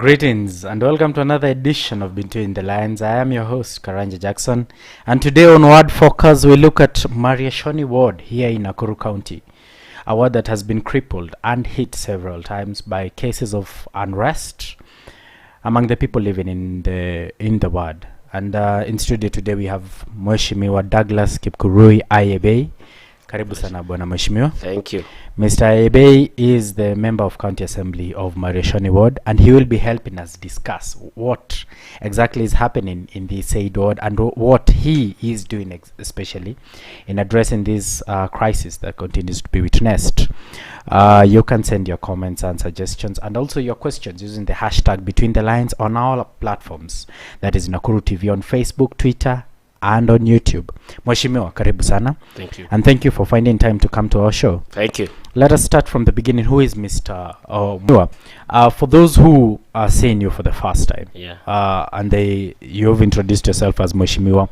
Greetings and welcome to another edition of Between the Lines. I am your host, Karanja Jackson, and today on Word Focus we look at Mariashoni ward here in Nakuru County, a ward that has been crippled and hit several times by cases of unrest among the people living in the ward. And in studio today we have Mheshimiwa Douglas Kipkurui Ayabei. Karibu sana bwana Mheshimiwa. Thank you. Mr. Ayabei is the member of County Assembly of Mariashoni ward, and he will be helping us discuss what exactly is happening in the said ward and what he is doing especially in addressing this crisis that continues to be witnessed. You can send your comments and suggestions and also your questions using the hashtag Between the Lines on our platforms. That is Nakuru TV on Facebook, Twitter, and on YouTube. Mheshimiwa, karibu sana. Thank you. And thank you for finding time to come to our show. Thank you. Let us start from the beginning. Who is Mr. Molo? For those who are seeing you for the first time, and you've introduced yourself as Mheshimiwa,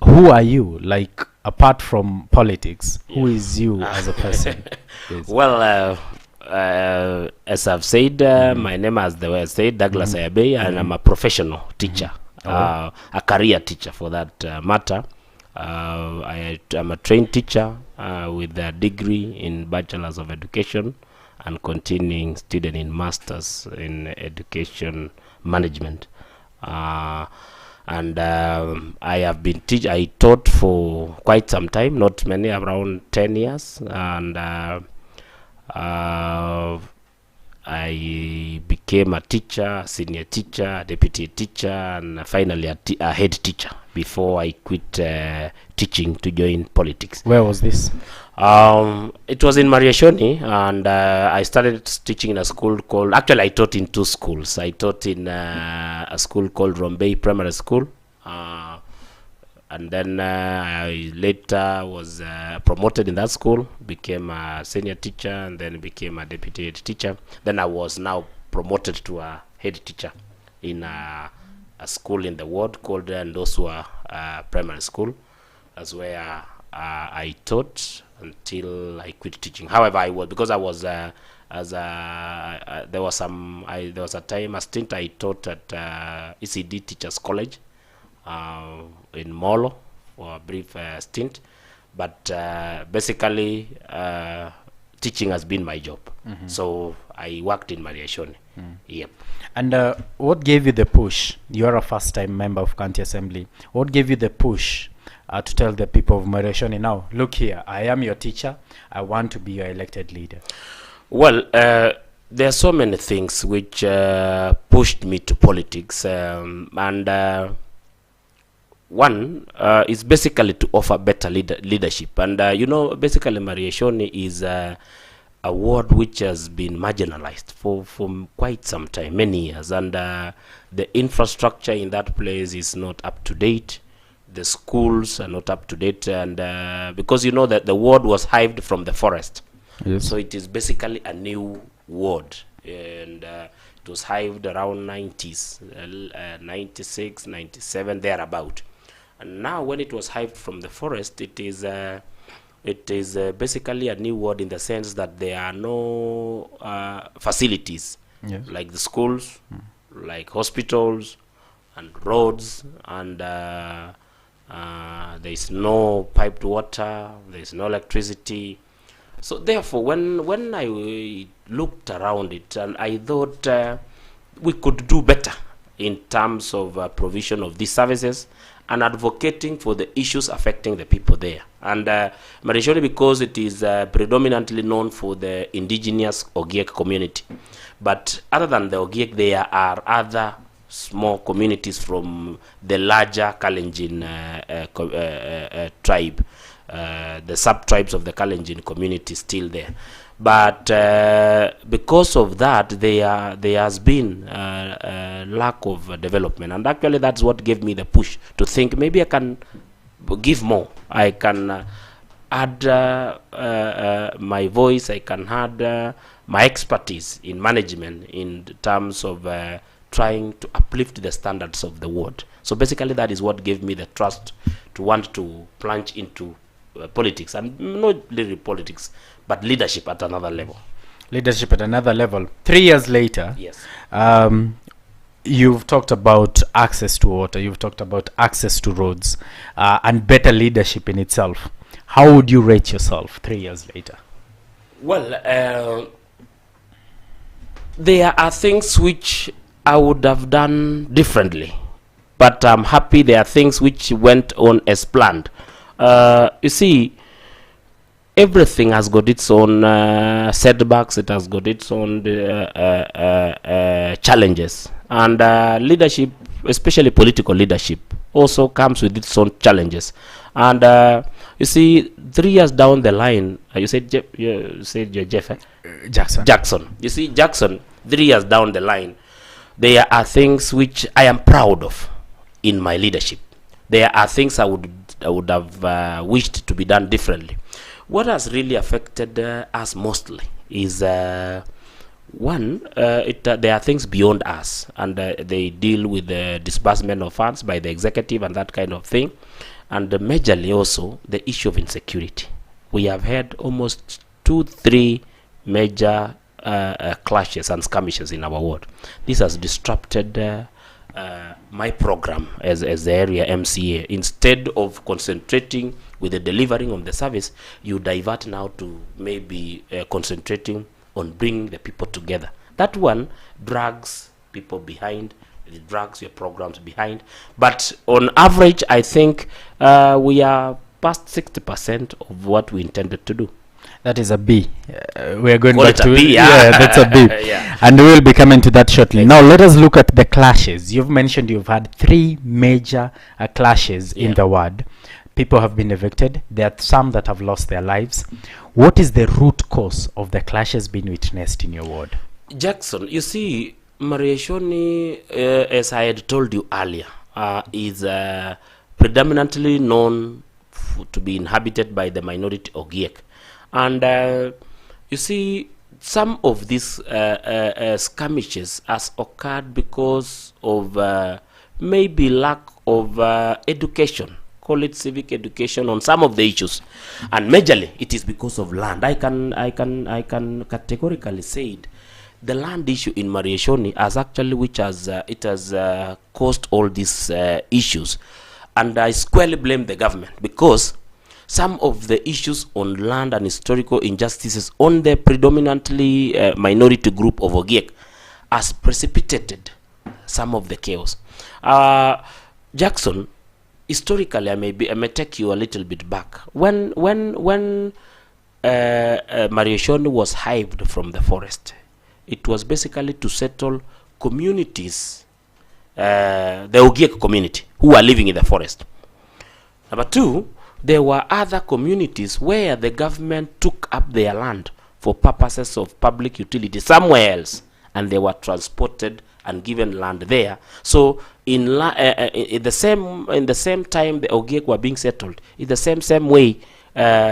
who are you? Like, apart from politics, who is you as a person? Yes. Well, as I've said, my name, as the way I said, Douglas Ayabei, and I'm a professional teacher. A career teacher for that matter. I'm a trained teacher with a degree in Bachelor's of Education and continuing student in Master's in Education Management. I have been I taught for quite some time, not many, around 10 years, and I became a teacher, senior teacher, deputy teacher, and finally a head teacher before I quit teaching to join politics. Where was this? It was in Mariashoni, and I started teaching in a school called, actually I taught in two schools. I taught in a school called Ayabei Primary School, and then I later was promoted in that school, became a senior teacher, and then became a deputy head teacher. Then I was now promoted to a head teacher in a school in the ward called Ndoswa Primary School. That's where I taught until I quit teaching. However, there was a time, a stint I taught at ECD Teachers College in Molo for a brief stint, but basically teaching has been my job. So I worked in Mariashoni. Yep. And what gave you the push? You are a first-time member of County Assembly. What gave you the push to tell the people of Mariashoni, now, look here, I am your teacher, I want to be your elected leader? Well, there are so many things which pushed me to politics, and one is basically to offer better leadership. And basically Mariashoni is a ward which has been marginalized for quite some time, many years, and the infrastructure in that place is not up to date. The schools are not up to date, and because that the ward was hived from the forest. Yes. So it is basically a new ward, and it was hived around 90s, 96, 97, thereabout. And now when it was hived from the forest, it is basically a new ward in the sense that there are no facilities, like the schools, like hospitals and roads, and there is no piped water, there is no electricity. So therefore, when I looked around it, and I thought we could do better in terms of provision of these services and advocating for the issues affecting the people there. And Mariashoni, because it is predominantly known for the indigenous Ogiek community, but other than the Ogiek, there are other small communities from the larger Kalenjin tribe, the sub-tribes of the Kalenjin community still there. But because of that, there has been lack of development, and actually that's what gave me the push to think maybe I can give more. I can add my voice. I can add my expertise in management in terms of trying to uplift the standards of the ward. So basically, that is what gave me the trust to want to plunge into politics, and not really politics, but leadership at another level. Leadership at another level. 3 years later, yes, You've talked about access to water, you've talked about access to roads, and better leadership in itself. How would you rate yourself 3 years later? Well, there are things which I would have done differently, but I'm happy there are things which went on as planned. You see, everything has got its own setbacks, it has got its own challenges, and leadership, especially political leadership, also comes with its own challenges. And you see, 3 years down the line, you said Jeff, eh? Jackson. You see, Jackson, 3 years down the line, there are things which I am proud of in my leadership. There are things I would have wished to be done differently. What has really affected us mostly is one, there are things beyond us, and they deal with the disbursement of funds by the executive and that kind of thing. And majorly also the issue of insecurity. We have had almost 2-3 major clashes and skirmishes in our ward. This has disrupted my program as the area MCA. Instead of concentrating with the delivering of the service, you divert now to maybe concentrating on bringing the people together. That one drags people behind, it drags your programs behind. But on average, I think we are past 60% of what we intended to do. That is a B. We are going Call back it a to B, yeah. yeah, that's a B. Yeah. And we will be coming to that shortly. Now let us look at the clashes. You've mentioned you've had 3 major clashes in the ward. People have been evicted. There are some that have lost their lives. What is the root cause of the clashes being witnessed in your ward? Jackson, you see, Mariashoni, as I had told you earlier, is predominantly known to be inhabited by the minority Ogiek. And you see, some of these skirmishes has occurred because of maybe lack of education, call it civic education on some of the issues, and majorly it is because of land. I can categorically say it. The land issue in Mariashoni has actually caused all these issues, and I squarely blame the government, because some of the issues on land and historical injustices on the predominantly minority group of Ogiek has precipitated some of the chaos. Jackson, historically, I may take you a little bit back. When Mariashoni was hived from the forest, it was basically to settle communities, the Ogiek community, who are living in the forest. Number 2, there were other communities where the government took up their land for purposes of public utility somewhere else, and they were transported and given land there. So in the same time the Ogiek were being settled, in the same way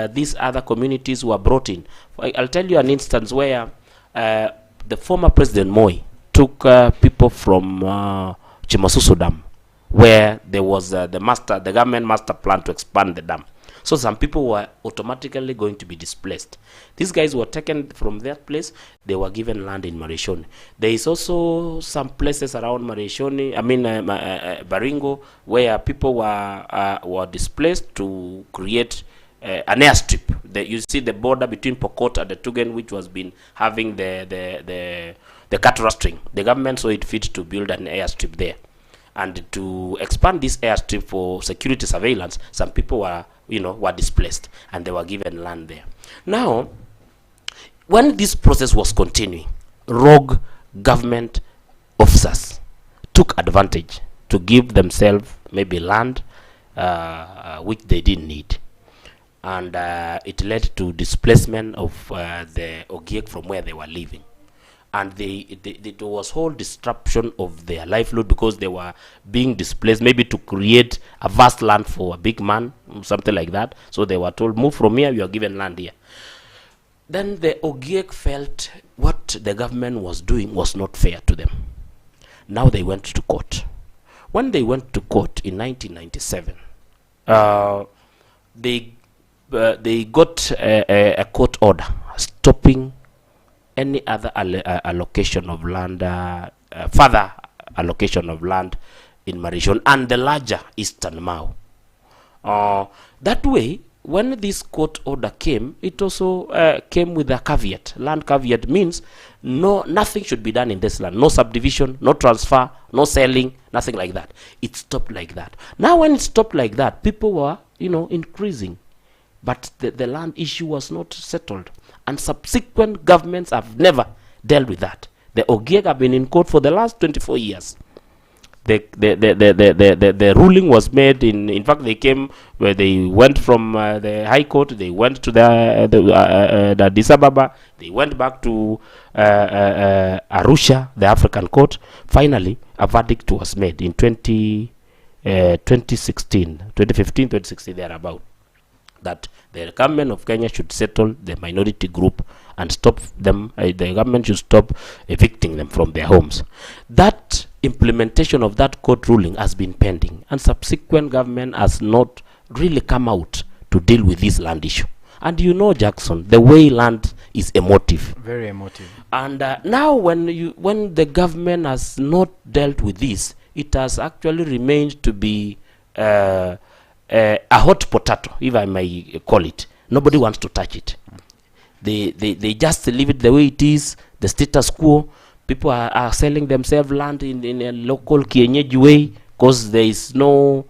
these other communities were brought in. I'll tell you an instance where the former President Moi took people from Chimasusu Dam, where there was the government master plan to expand the dam. So some people were automatically going to be displaced. These guys were taken from that place. They were given land in Mariashoni. There is also some places around Mariashoni, Baringo, where people were displaced to create an airstrip. You see the border between Pokot and the Tugen, which was been having the cattle string. The government saw it fit to build an airstrip there. And to expand this airstrip for security surveillance, some people were displaced, and they were given land there. Now, when this process was continuing, rogue government officers took advantage to give themselves maybe land which they didn't need, and it led to displacement of the Ogiek from where they were living. And there was whole disruption of their livelihood, because they were being displaced, maybe to create a vast land for a big man, something like that. So they were told, move from here, you are given land here. Then the Ogiek felt what the government was doing was not fair to them. Now they went to court. When they went to court in 1997, they got a court order stopping any other allocation of land, further allocation of land in Mariashoni and the larger Eastern Mau. That way, when this court order came, it also came with a caveat. Land caveat means nothing should be done in this land. No subdivision, no transfer, no selling, nothing like that. It stopped like that. Now when it stopped like that, people were, increasing. But the land issue was not settled. And subsequent governments have never dealt with that. The Ogiek have been in court for the last 24 years. The ruling was made in fact they came where they went from the High Court, they went to the Addis Ababa, they went back to Arusha, the African Court. Finally, a verdict was made in 2015, 2016, thereabout, that the government of Kenya should settle the minority group and stop them, the government should stop evicting them from their homes. That implementation of that court ruling has been pending, and subsequent government has not really come out to deal with this land issue. And Jackson, the way land is emotive. Very emotive. And now when the government has not dealt with this, it has actually remained to be a hot potato, if I may call it. Nobody wants to touch it. They just leave it the way it is, the status quo. People are selling themselves land in a local kienyeji way because there is no,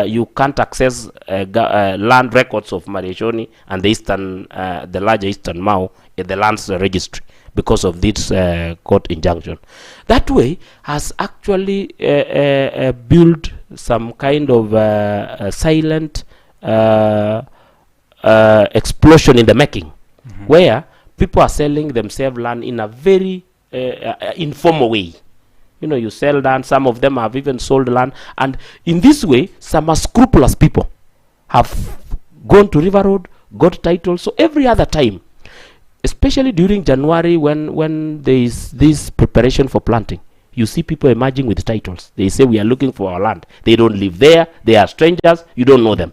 you can't access land records of Mariashoni and the larger Eastern Mau in the lands registry because of this court injunction. That way has actually built some kind of silent explosion in the making, where people are selling themselves land in a very informal way. You sell land, some of them have even sold land, and in this way some unscrupulous people have gone to River Road, got titles. So every other time, especially during January when there is this preparation for planting, you see people emerging with titles. They say, we are looking for our land. They don't live there, they are strangers, you don't know them.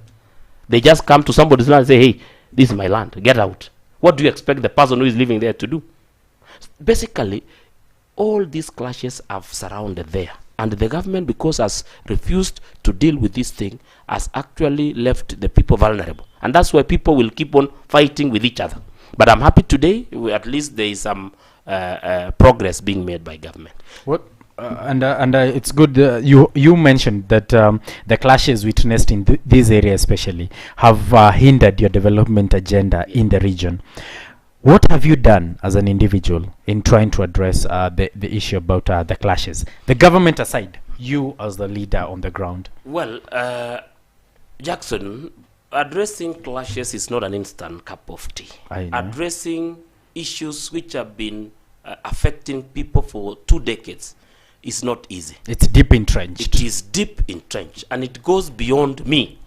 They just come to somebody's land and say, hey, this is my land, get out. What do you expect the person who is living there to do? Basically, all these clashes have surrounded there, and the government, because has refused to deal with this thing, has actually left the people vulnerable, and that's why people will keep on fighting with each other. But I'm happy today, at least there is some progress being made by government. What? And it's good you mentioned that the clashes witnessed in this area especially have hindered your development agenda in the region. What have you done as an individual in trying to address the issue about the clashes? The government aside, you as the leader on the ground. Well, Jackson, addressing clashes is not an instant cup of tea. Addressing issues which have been affecting people for 2 decades is not easy. It's deep entrenched. It is deep entrenched, and it goes beyond me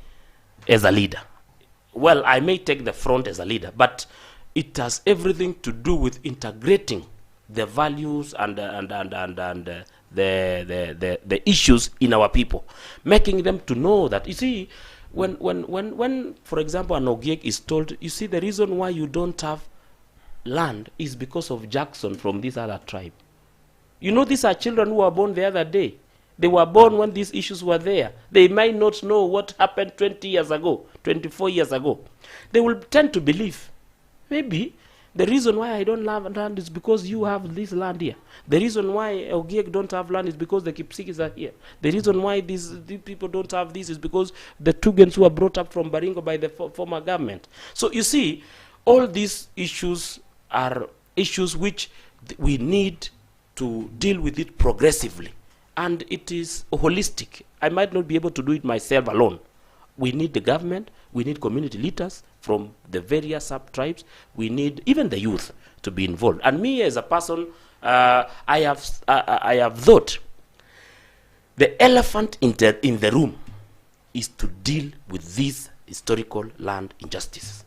as a leader. Well, I may take the front as a leader, but it has everything to do with integrating the values and the issues in our people, making them to know that, you see, when for example an Ogiek is told, you see, the reason why you don't have land is because of Jackson from this other tribe. These are children who were born the other day. They were born when these issues were there. They might not know what happened 20 years ago, 24 years ago. They will tend to believe, maybe the reason why I don't have land is because you have this land here. The reason why Ogiek don't have land is because the Kipsigis are here. The reason why these people don't have this is because the Tugans who were brought up from Baringo by the former government. So you see, all these issues are issues which we need to deal with it progressively, and it is holistic. I might not be able to do it myself alone. We need the government, we need community leaders from the various sub-tribes, we need even the youth to be involved. And me as a person, I have thought the elephant in the room is to deal with these historical land injustices.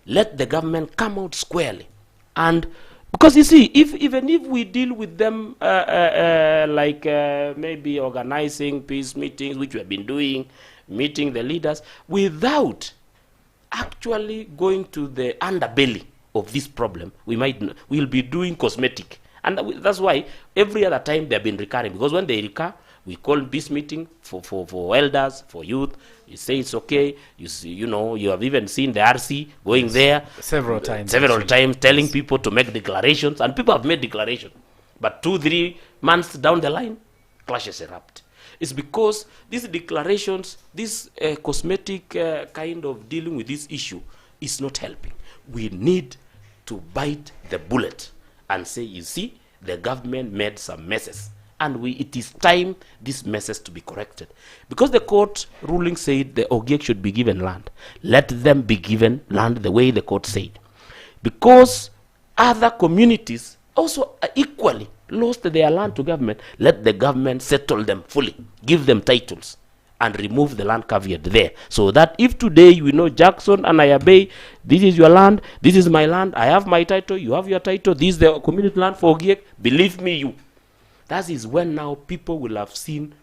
Let the government come out squarely, and because you see, even if we deal with them maybe organizing peace meetings, which we have been doing, meeting the leaders, without actually going to the underbelly of this problem, we'll be doing cosmetic And that's why every other time they've been recurring, because when they recur, we call peace meeting for elders, for youth. You say it's okay. You see, you have even seen the RC going there several times, telling people to make declarations, and people have made declarations. But 2-3 months down the line, clashes erupt. It's because these declarations, this cosmetic kind of dealing with this issue is not helping. We need to bite the bullet and say, you see, the government made some messes, and it is time these messes to be corrected. Because the court ruling said the Ogiek should be given land. Let them be given land the way the court said. Because other communities also equally lost their land to government, let the government settle them fully, give them titles, and remove the land caveat there. So that if today Jackson and Ayabei, this is your land, this is my land, I have my title, you have your title, this is the community land for Ogiek, believe me, that is when now people will have seen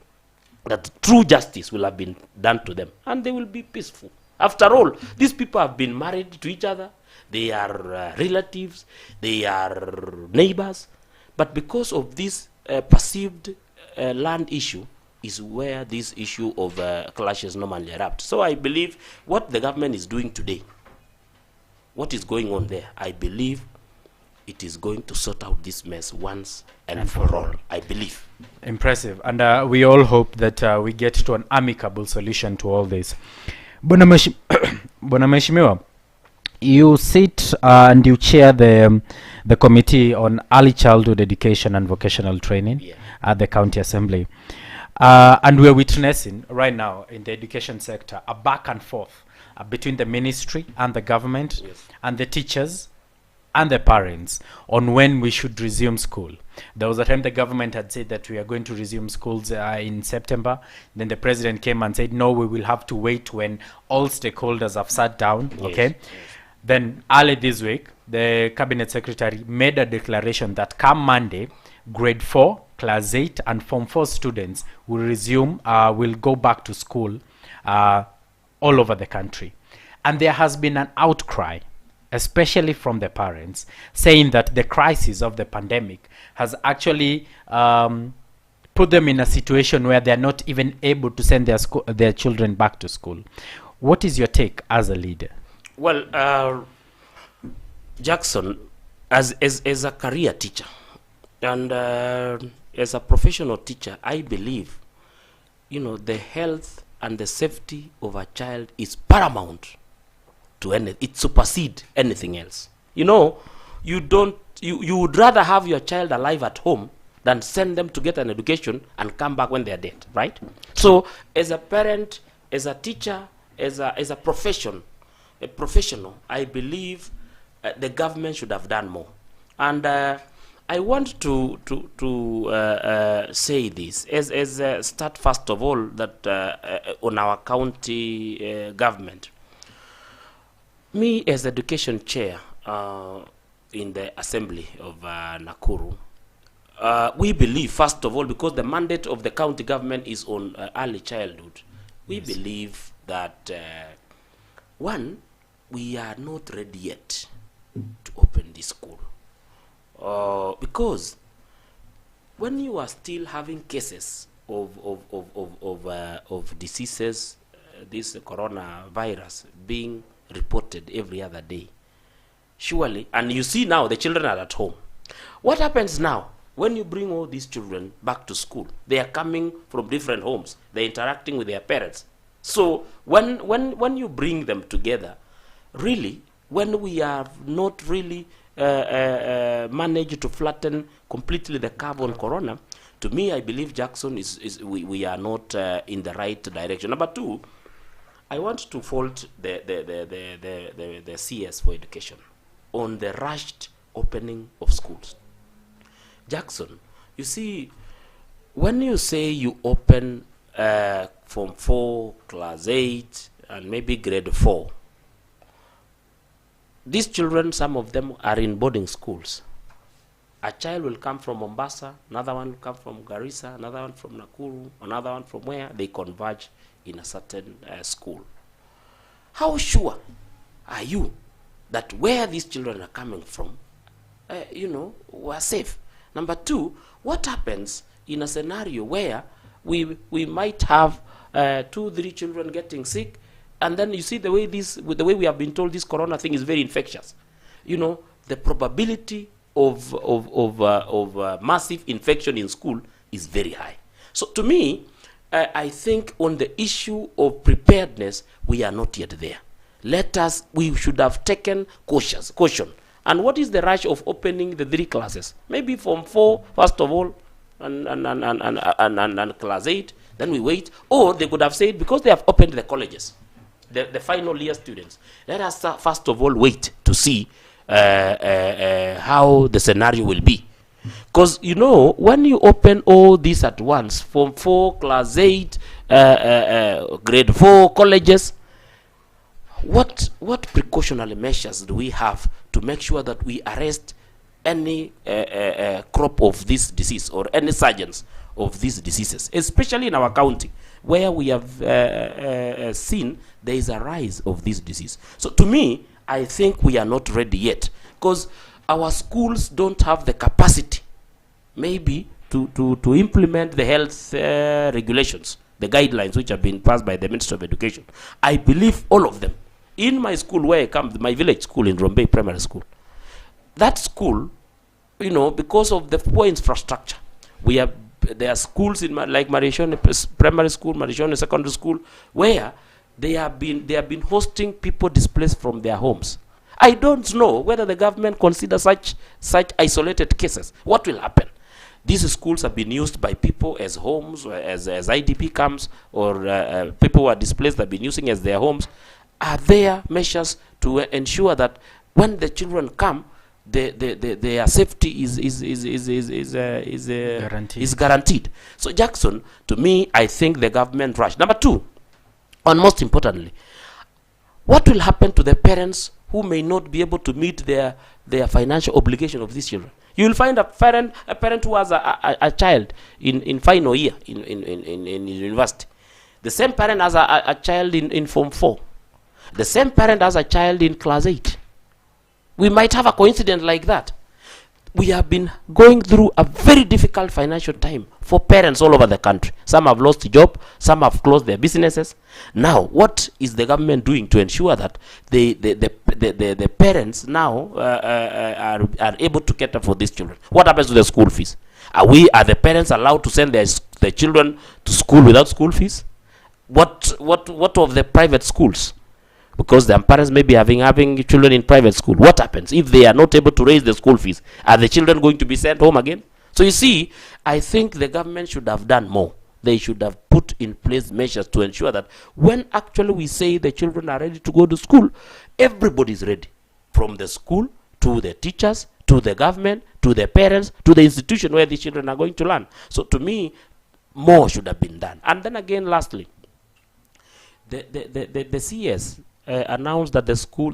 that true justice will have been done to them, and they will be peaceful. After all, these people have been married to each other, they are relatives, they are neighbors, but because of this perceived land issue is where this issue of clashes normally erupt. So I believe what the government is doing today, what is going on there, I believe it is going to sort out this mess once and for all, I believe. Impressive. And we all hope that we get to an amicable solution to all this. Bwana Mheshimiwa, you sit and you chair the committee on early childhood education and vocational training at the county assembly. And we're witnessing right now in the education sector a back and forth between the ministry and the government and the teachers and the parents on when we should resume school. There was a time the government had said that we are going to resume schools in September. Then the president came and said, no, we will have to wait when all stakeholders have sat down. Okay. Then early this week, the cabinet secretary made a declaration that come Monday, grade 4, class 8 and form 4 students will resume, will go back to school all over the country. And there has been an outcry, especially from the parents, saying that the crisis of the pandemic has actually put them in a situation where they're not even able to send their children back to school. What is your take as a leader? Well, Jackson, as a career teacher and as a professional teacher, I believe, the health and the safety of a child is paramount to anything. It supersedes anything else. You would rather have your child alive at home than send them to get an education and come back when they're dead, right? So as a parent, as a teacher, as a professional, I believe the government should have done more. And I want to say this as start first of all that on our county government. Me as education chair in the assembly of Nakuru, we believe first of all, because the mandate of the county government is on early childhood, we believe that one, we are not ready yet to open this school. Because when you are still having cases of diseases, this coronavirus being reported every other day, surely, and you see now the children are at home. What happens now when you bring all these children back to school? They are coming from different homes. They're interacting with their parents. So when you bring them together, really, when we have not really managed to flatten completely the curve on corona, to me, I believe, Jackson, we are not in the right direction. Number two, I want to fault the CS for education on the rushed opening of schools. Jackson, you see, when you say you open Form 4, Class 8, and maybe Grade 4, these children, some of them are in boarding schools. A child will come from Mombasa, another one will come from Garissa, another one from Nakuru, another one from where they converge in a certain school. How sure are you that where these children are coming from, were safe? Number two, what happens in a scenario where we might have 2-3 children getting sick, and then you see the way we have been told this corona thing is very infectious. You know, the probability of massive infection in school is very high. So to me, I think on the issue of preparedness, we are not yet there. We should have taken caution. And what is the rush of opening the 3 classes? Maybe from 4, first of all, and class 8, then we wait. Or they could have said, because they have opened the colleges, the final year students, let us first of all wait to see how the scenario will be. Because, you know, when you open all this at once, from 4, class 8, grade 4 colleges, what precautionary measures do we have to make sure that we arrest any crop of this disease or any surgeons of these diseases, especially in our county, where we have seen there is a rise of this disease? So to me, I think we are not ready yet, because our schools don't have the capacity maybe to implement the health regulations, the guidelines which have been passed by the Ministry of Education. I believe all of them. In my school where I come, my village school in Ayabei Primary School, that school, you know, because of the poor infrastructure, there are schools in like Mariashoni Primary School, Mariashoni Secondary School, where they have been hosting people displaced from their homes. I don't know whether the government considers such isolated cases. What will happen? These schools have been used by people as homes, or as IDP camps, or people who are displaced have been using as their homes. Are there measures to ensure that when the children come, their safety is guaranteed? So Jackson, to me, I think the government rushed. Number two, and most importantly, what will happen to the parents who may not be able to meet their financial obligation of these children? You will find a parent who has a child in final year in university. The same parent has a child in Form 4. The same parent has a child in class 8. We might have a coincidence like that. We have been going through a very difficult financial time for parents all over the country. Some have lost a job, some have closed their businesses. Now, what is the government doing to ensure that the parents now are able to cater for these children? What happens to the school fees? Are the parents allowed to send their children to school without school fees? What of the private schools? Because the parents may be having children in private school. What happens if they are not able to raise the school fees? Are the children going to be sent home again? So you see, I think the government should have done more. They should have put in place measures to ensure that when actually we say the children are ready to go to school, everybody is ready. From the school, to the teachers, to the government, to the parents, to the institution where the children are going to learn. So to me, more should have been done. And then again, lastly, the CS announced that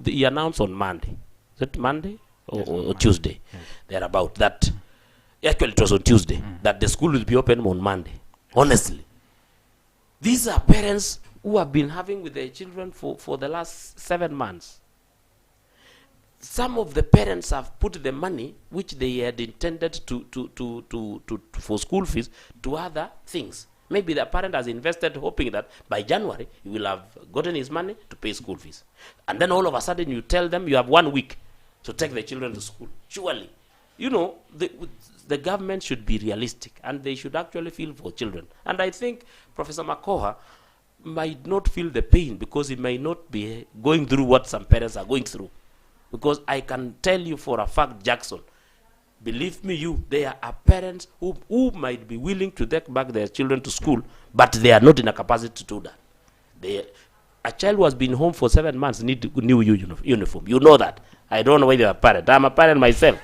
he announced on Monday. Is it Monday or Tuesday? Yes. Thereabout that. Actually, it was on Tuesday that the school will be open on Monday. Honestly, these are parents who have been having with their children for the last 7 months. Some of the parents have put the money which they had intended for school fees to other things. Maybe the parent has invested hoping that by January he will have gotten his money to pay school fees. And then all of a sudden you tell them you have 1 week to take the children to school. Surely, you know, the government should be realistic and they should actually feel for children. And I think Professor Makoha might not feel the pain because he may not be going through what some parents are going through. Because I can tell you for a fact, Jackson, believe me, there are parents who might be willing to take back their children to school, but they are not in a capacity to do that. A child who has been home for 7 months needs new uniform. You know that. I don't know whether you're a parent. I'm a parent myself.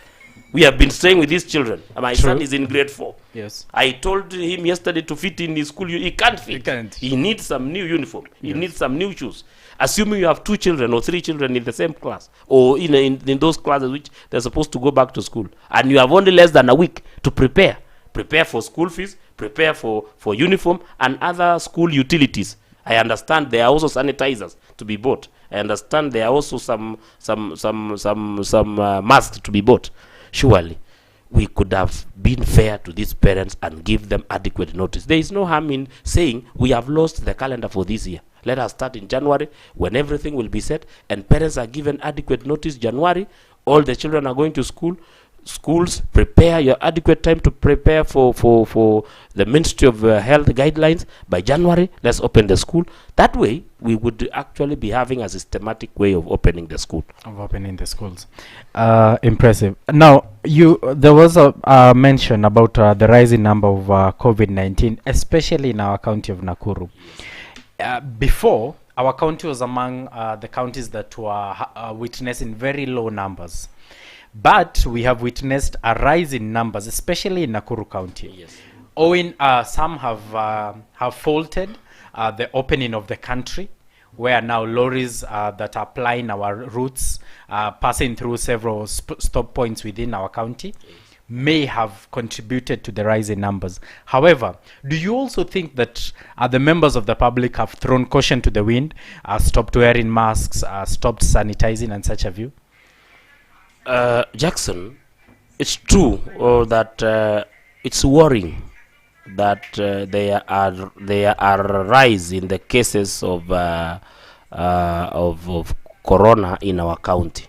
We have been staying with these children. My son is in grade 4. Yes. I told him yesterday to fit in his school. He can't fit. He needs some new uniform. He needs some new shoes. Assuming you have 2 children or 3 children in the same class, or in those classes which they're supposed to go back to school, and you have only less than a week to prepare for school fees, prepare for uniform and other school utilities. I understand there are also sanitizers to be bought. I understand there are also some masks to be bought. Surely, we could have been fair to these parents and give them adequate notice. There is no harm in saying we have lost the calendar for this year. Let us start in January when everything will be set and parents are given adequate notice. January, all the children are going to school. Schools, prepare your adequate time to prepare for the Ministry of Health guidelines. By January, let's open the school. That way, we would actually be having a systematic way of opening the school. Of opening the schools. Impressive. Now, there was a mention about the rising number of COVID-19, especially in our county of Nakuru. Before, our county was among the counties that were witnessing very low numbers. But we have witnessed a rise in numbers, especially in Nakuru County. Yes. Owing, some have faulted the opening of the country, where now lorries that are plying our routes, passing through several stop points within our county, may have contributed to the rise in numbers. However, do you also think that the members of the public have thrown caution to the wind, stopped wearing masks, stopped sanitizing, and such have you? Jackson, it's true that it's worrying that there are a rise in the cases of corona in our county,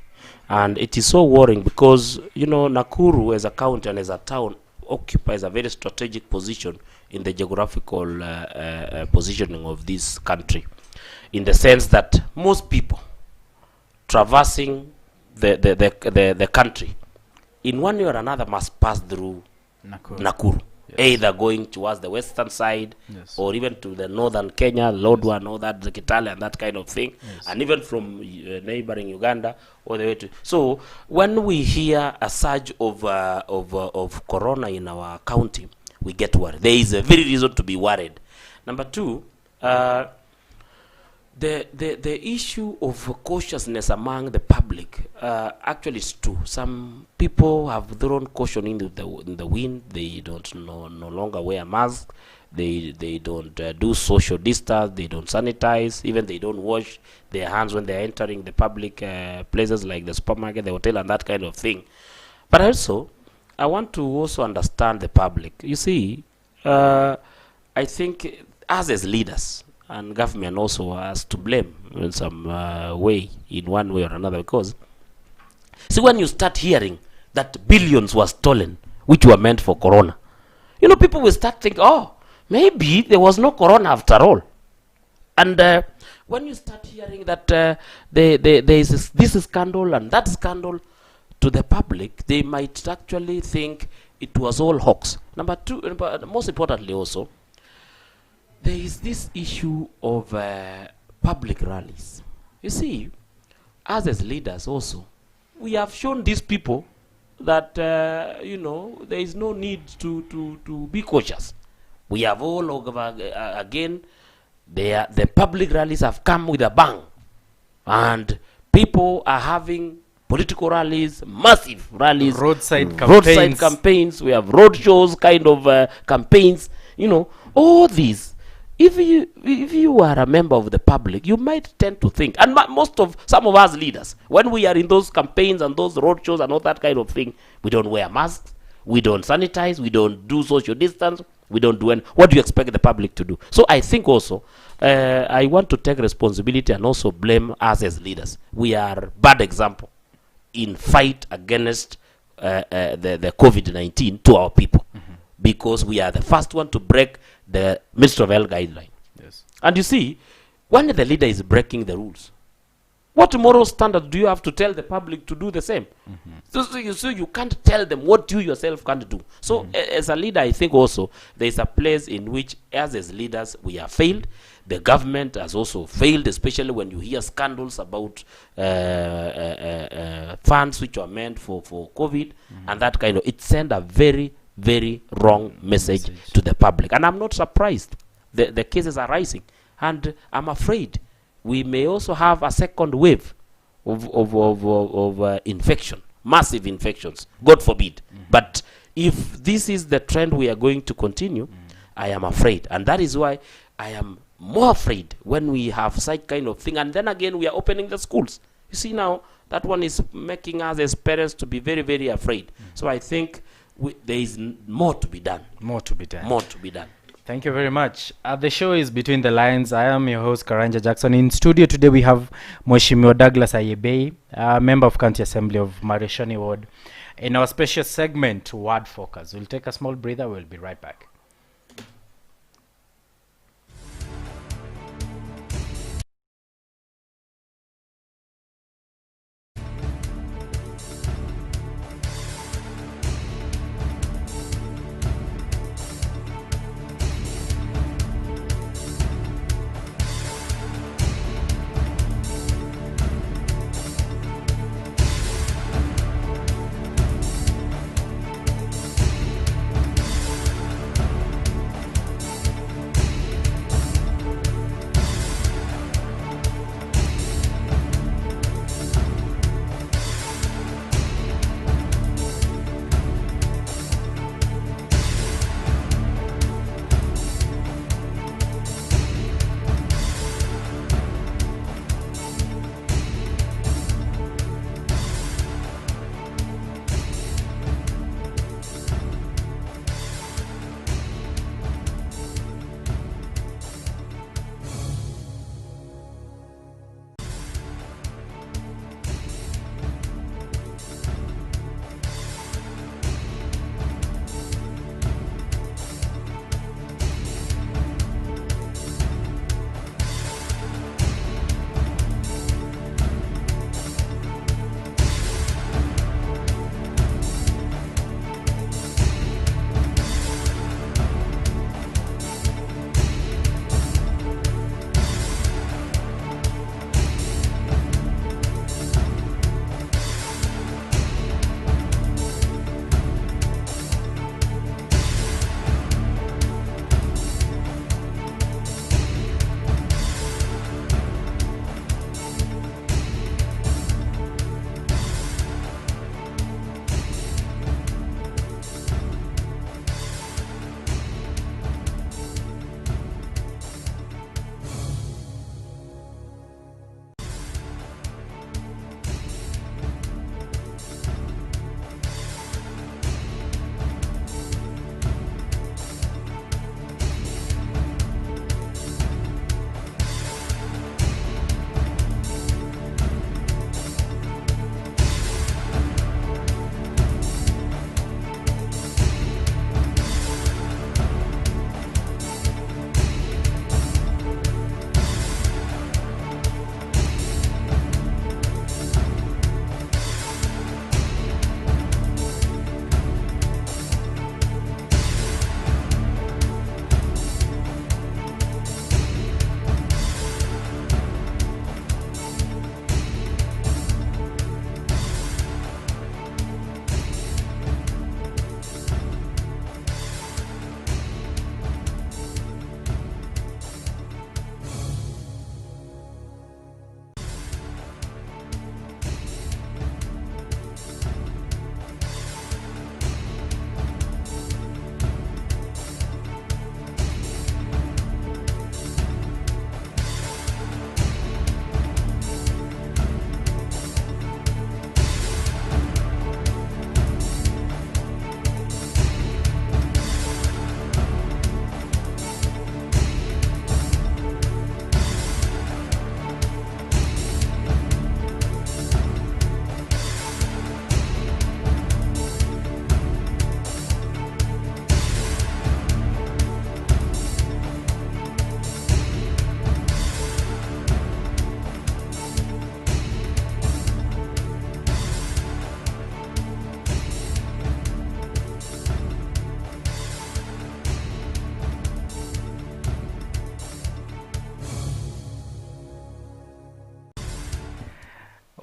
and it is so worrying because Nakuru as a county and as a town occupies a very strategic position in the geographical positioning of this country, in the sense that most people traversing the country in one way or another must pass through Nakuru. Yes. Either going towards the western side, yes, or even to the northern Kenya, Lodwar, yes, all that, the Kitale and that kind of thing, yes, and even from neighboring Uganda all the way to. So when we hear a surge of corona in our county, we get worried. There is a very reason to be worried. Number two, the issue of cautiousness among the public actually is true. Some people have thrown caution in the wind. They don't no longer wear masks. They don't do social distance. They don't sanitize. Even they don't wash their hands when they're entering the public places like the supermarket, the hotel, and that kind of thing. But also, I want to also understand the public. You see, I think us as leaders, and government also has to blame in some way, in one way or another, because see, when you start hearing that billions were stolen which were meant for corona, people will start thinking, oh, maybe there was no corona after all. And when you start hearing that there is this scandal and that scandal to the public, they might actually think it was all hoax. Number two, but most importantly also, there is this issue of public rallies. You see, us as leaders also, we have shown these people that, there is no need to be cautious. We have all over again, the public rallies have come with a bang. And people are having political rallies, massive rallies, roadside campaigns. We have road shows, kind of campaigns. All these. If you are a member of the public, you might tend to think, and some of us leaders, when we are in those campaigns and those road shows and all that kind of thing, we don't wear masks, we don't sanitize, we don't do social distance, we don't do any. What do you expect the public to do? So I think also, I want to take responsibility and also blame us as leaders. We are bad example in fight against the COVID-19 to our people, because we are the first one to break the Ministry of Health guideline. Yes. And you see, when the leader is breaking the rules, what moral standard do you have to tell the public to do the same? So you can't tell them what you yourself can't do. So as a leader, I think also there is a place in which as leaders we have failed. The government has also failed, especially when you hear scandals about funds which are meant for COVID and that kind of. It sends a very, very wrong message to the public. And I'm not surprised. The cases are rising. And I'm afraid we may also have a second wave of infection, massive infections, God forbid. But if this is the trend we are going to continue, I am afraid. And that is why I am more afraid when we have such kind of thing. And then again, we are opening the schools. You see now, that one is making us as parents to be very, very afraid. So I think there is more to be done. More to be done. More to be done. Thank you very much. The show is Between the Lines. I am your host, Karanja Jackson. In studio today, we have Mheshimiwa Douglas Ayabei, member of County Assembly of Mariashoni Ward. In our special segment, Word Focus. We'll take a small breather. We'll be right back.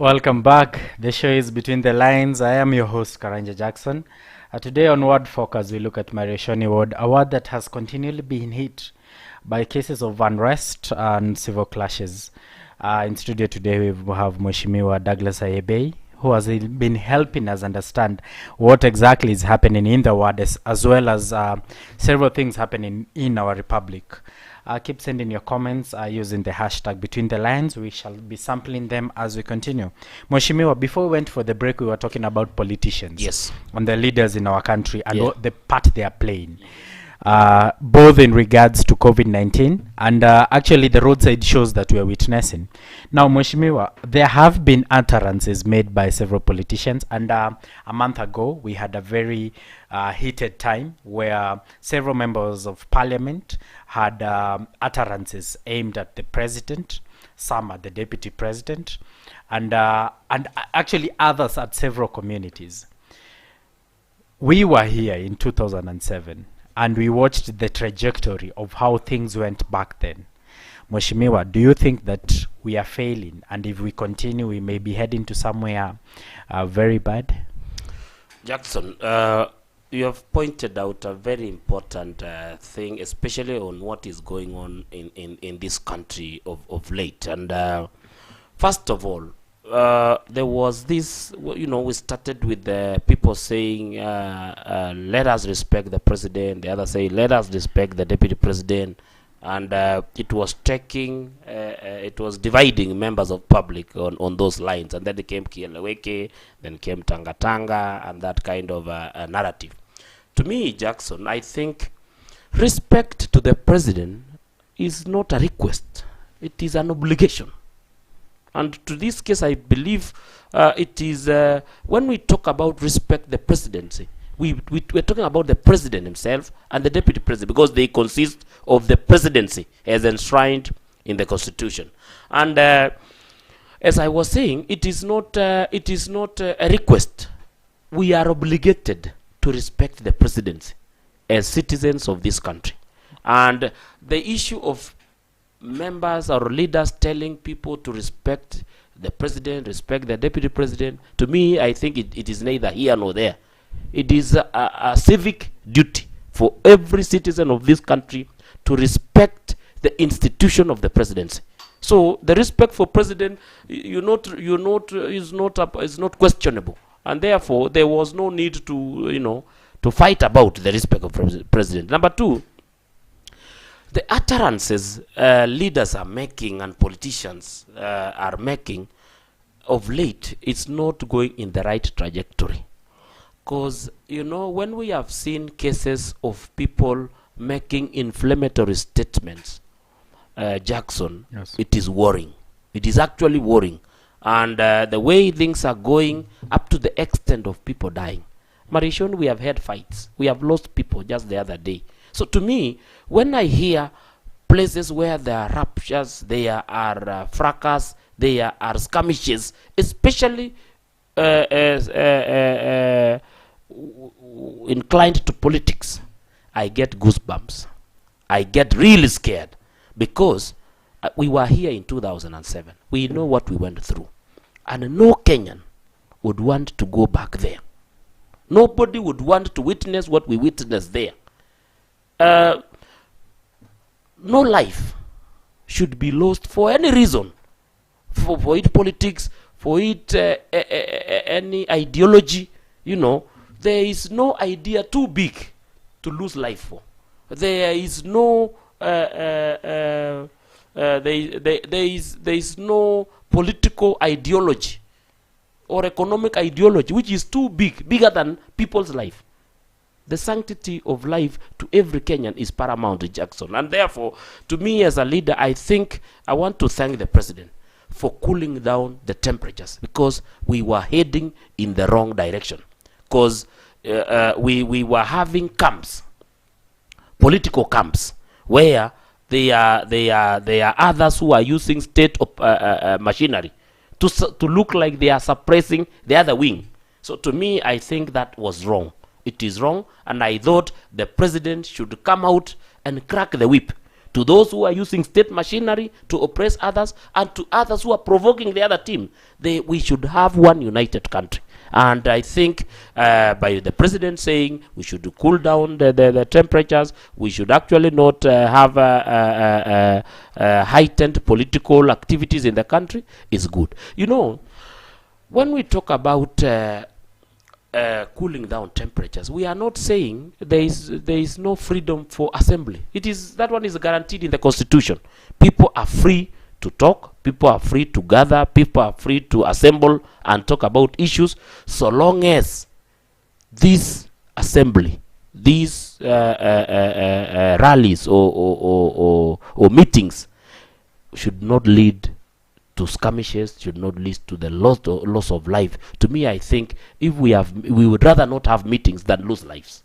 Welcome back. The show is Between the Lines. I am your host, Karanja Jackson. Today on Word Focus, we look at Mariashoni Ward, a ward that has continually been hit by cases of unrest and civil clashes. In studio today, we have Mheshimiwa Douglas Ayabei, who has been helping us understand what exactly is happening in the ward, as well as several things happening in our republic. Keep sending your comments using the hashtag Between the Lines. We shall be sampling them as we continue. Mheshimiwa, before we went for the break, we were talking about politicians. Yes. And the leaders in our country and what the part they are playing. Both in regards to COVID-19 and actually the roadside shows that we are witnessing. Now, Mheshimiwa, there have been utterances made by several politicians, and a month ago we had a very heated time where several members of parliament had utterances aimed at the president, some at the deputy president, and actually others at several communities. We were here in 2007. And we watched the trajectory of how things went back then. Mheshimiwa, do you think that we are failing? And if we continue, we may be heading to somewhere very bad? Jackson, you have pointed out a very important thing, especially on what is going on in this country of late. And first of all, there was this, we started with the people saying, let us respect the president. The other say, let us respect the deputy president. And it was taking, it was dividing members of public on those lines. And then it came Kieleweke, then came Tanga, and that kind of narrative. To me, Jackson, I think respect to the president is not a request. It is an obligation. And to this case, I believe it is, when we talk about respect the presidency, we're talking about the president himself and the deputy president, because they consist of the presidency as enshrined in the constitution. And as I was saying, it is not a request. We are obligated to respect the presidency as citizens of this country. And the issue of members or leaders telling people to respect the president, respect the deputy president, to me, I think it is neither here nor there. It is a civic duty for every citizen of this country to respect the institution of the presidency. So the respect for president, is not questionable, and therefore there was no need to fight about the respect of president. Number two, the utterances leaders are making and politicians are making of late, it's not going in the right trajectory. Because, when we have seen cases of people making inflammatory statements, Jackson, yes, it is worrying. It is actually worrying. And the way things are going up to the extent of people dying. Mariashoni, we have had fights. We have lost people just the other day. So to me, when I hear places where there are ruptures, there are fracas, there are skirmishes, especially inclined to politics, I get goosebumps. I get really scared, because we were here in 2007. We know what we went through. And no Kenyan would want to go back there. Nobody would want to witness what we witnessed there. No life should be lost for any reason, for it politics, for it any ideology. There is no idea too big to lose life for. There is no there is no political ideology or economic ideology which is too bigger than people's life. The sanctity of life to every Kenyan is paramount, Jackson. And therefore, to me as a leader, I think I want to thank the president for cooling down the temperatures, because we were heading in the wrong direction. Because we were having camps, political camps, where there are others who are using state machinery to look like they are suppressing the other wing. So to me, I think that was wrong. It is wrong, and I thought the president should come out and crack the whip to those who are using state machinery to oppress others, and to others who are provoking the other team. We should have one united country. And I think by the president saying we should cool down the temperatures, we should actually not have heightened political activities in the country, is good. When we talk about cooling down temperatures. We are not saying there is no freedom for assembly. That one is guaranteed in the Constitution. People are free to talk, people are free to gather, people are free to assemble and talk about issues, so long as this assembly, these rallies or meetings should not lead to skirmishes, should not lead to the loss of life. To me, I think if we would rather not have meetings than lose lives,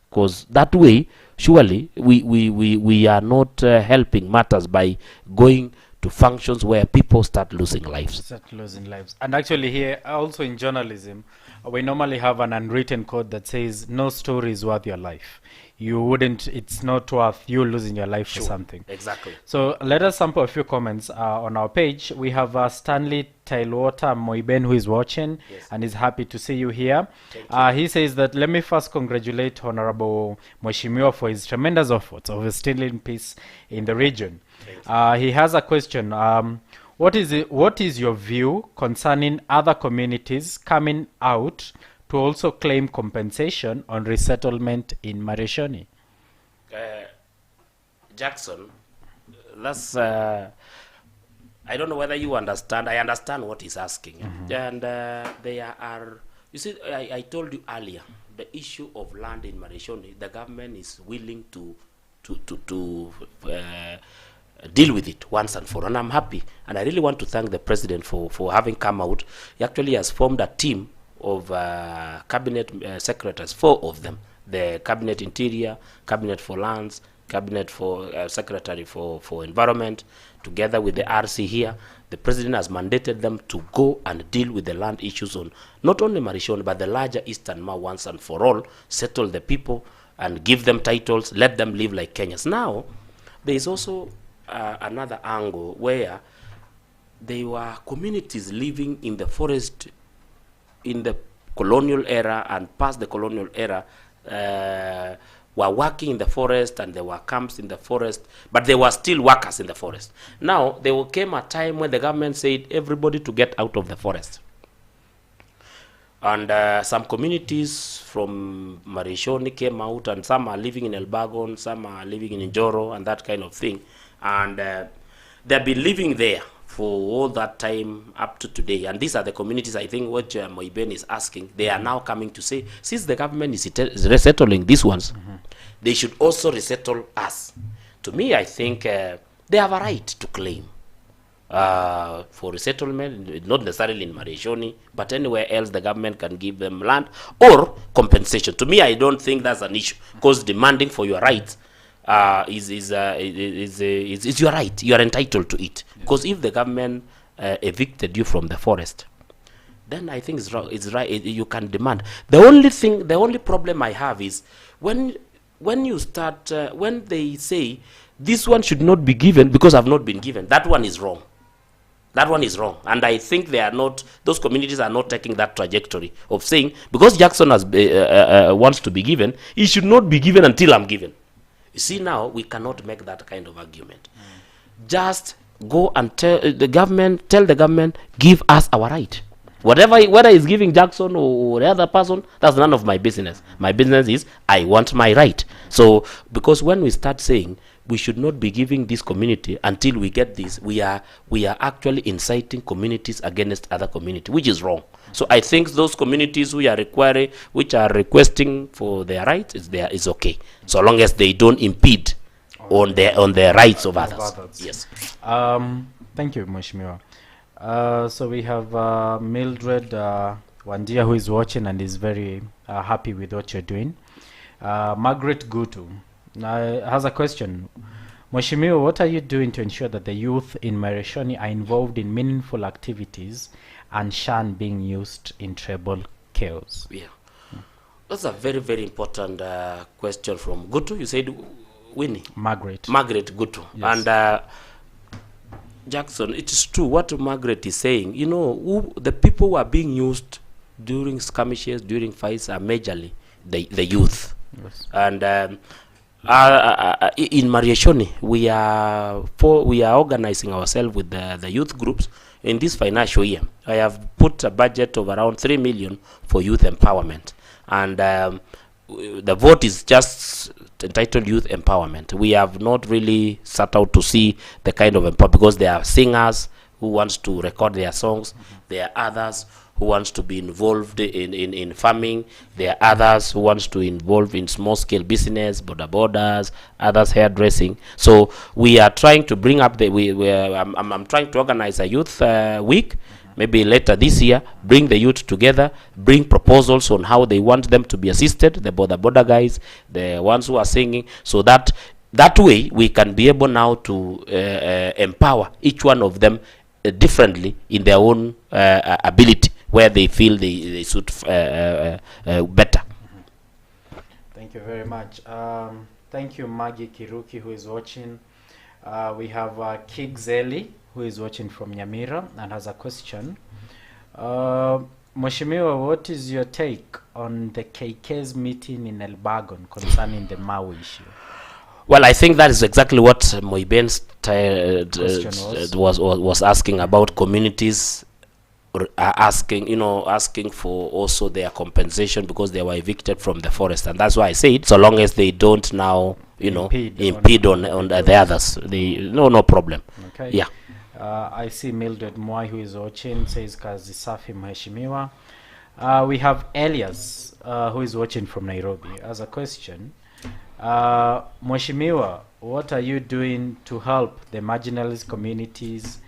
because that way surely we are not helping matters by going to functions where people start losing lives. And actually here also in journalism, we normally have an unwritten code that says no story is worth your life. It's not worth you losing your life for something. Exactly. So let us sample a few comments on our page. We have Stanley Tailwater Moiben, who is watching and is happy to see you here. He says that, let me first congratulate Honorable Mheshimiwa for his tremendous efforts of instilling peace in the region. He has a question. What is your view concerning other communities coming out to also claim compensation on resettlement in Mariashoni? Jackson, that's I don't know whether you understand. I understand what he's asking. And there are, you see, I told you earlier, the issue of land in Mariashoni, the government is willing to deal with it once and for all. And I'm happy. And I really want to thank the president for having come out. He actually has formed a team of cabinet secretaries, 4 of them. The cabinet interior, cabinet for lands, cabinet for secretary for environment, together with the RC here. The president has mandated them to go and deal with the land issues on not only Mariashoni, but the larger Eastern Ma once and for all, settle the people and give them titles, let them live like Kenyans. Now, there is also another angle where there were communities living in the forest in the colonial era and past the colonial era, were working in the forest, and there were camps in the forest, but they were still workers in the forest. Now, there came a time when the government said everybody to get out of the forest. And some communities from Mariashoni came out, and some are living in Elbagon, some are living in Njoro, and that kind of thing. And they've been living there for all that time up to today. And these are the communities, I think, what Moiben is asking. They are now coming to say, since the government is resettling these ones, they should also resettle us. To me, I think they have a right to claim for resettlement, not necessarily in Mariashoni, but anywhere else the government can give them land or compensation. To me, I don't think that's an issue, because demanding for your rights is your right. You are entitled to it. Because if the government evicted you from the forest, then I think it's wrong. It's right. You can demand. The only problem I have is when you start, when they say this one should not be given because I've not been given. That one is wrong. That one is wrong. And I think they are not, those communities are not taking that trajectory of saying, because Jackson has wants to be given, he should not be given until I'm given. You see, now we cannot make that kind of argument. Just go and tell the government, give us our right. Whether he's giving Jackson or the other person, that's none of my business. My business is I want my right. So, because when we start saying we should not be giving this community until we get this, we are actually inciting communities against other communities, which is wrong. So I think those communities which are requesting for their rights is okay, so long as they don't impede on the rights of others. Yes. Thank you, Mheshimiwa. So we have Mildred Wandia, who is watching and is very happy with what you're doing. Margaret Gutu has a question. Mheshimiwa, what are you doing to ensure that the youth in Mariashoni are involved in meaningful activities and shun being used in tribal chaos? Yeah, that's a very, very important question from Gutu. You said Winnie? Margaret Gutu. Yes. And Jackson, it is true what Margaret is saying. You know, the people who are being used during skirmishes, during fights, are majorly the youth. Yes. And In Mariashoni, we are organizing ourselves with the youth groups. In this financial year, I have put a budget of around 3 million for youth empowerment, and the vote is just entitled youth empowerment. We have not really sat out to see the kind of because there are singers who wants to record their songs. There are others who wants to be involved in farming. There are others who wants to involve in small scale business, borders, others hairdressing. So we are trying to bring up I'm trying to organize a youth week, maybe later this year, bring the youth together, bring proposals on how they want them to be assisted, the border guys, the ones who are singing, so that way we can be able now to empower each one of them differently in their own ability, where they feel they suit better. Thank you very much. Thank you, Maggie Kiruki, who is watching. We have Kigzeli, who is watching from Nyamira and has a question. Mheshimiwa, what is your take on the KK's meeting in Elbagon concerning the Mau issue? Well, I think that is exactly what Moiben's was asking about. Communities asking for also their compensation because they were evicted from the forest, and that's why I said so long as they don't now impede on the others, no problem. Okay. Yeah. I see Mildred Mwai, who is watching, says kazi safi mheshimiwa. We have Elias, who is watching from Nairobi, as a question. Mheshimiwa, what are you doing to help the marginalized communities?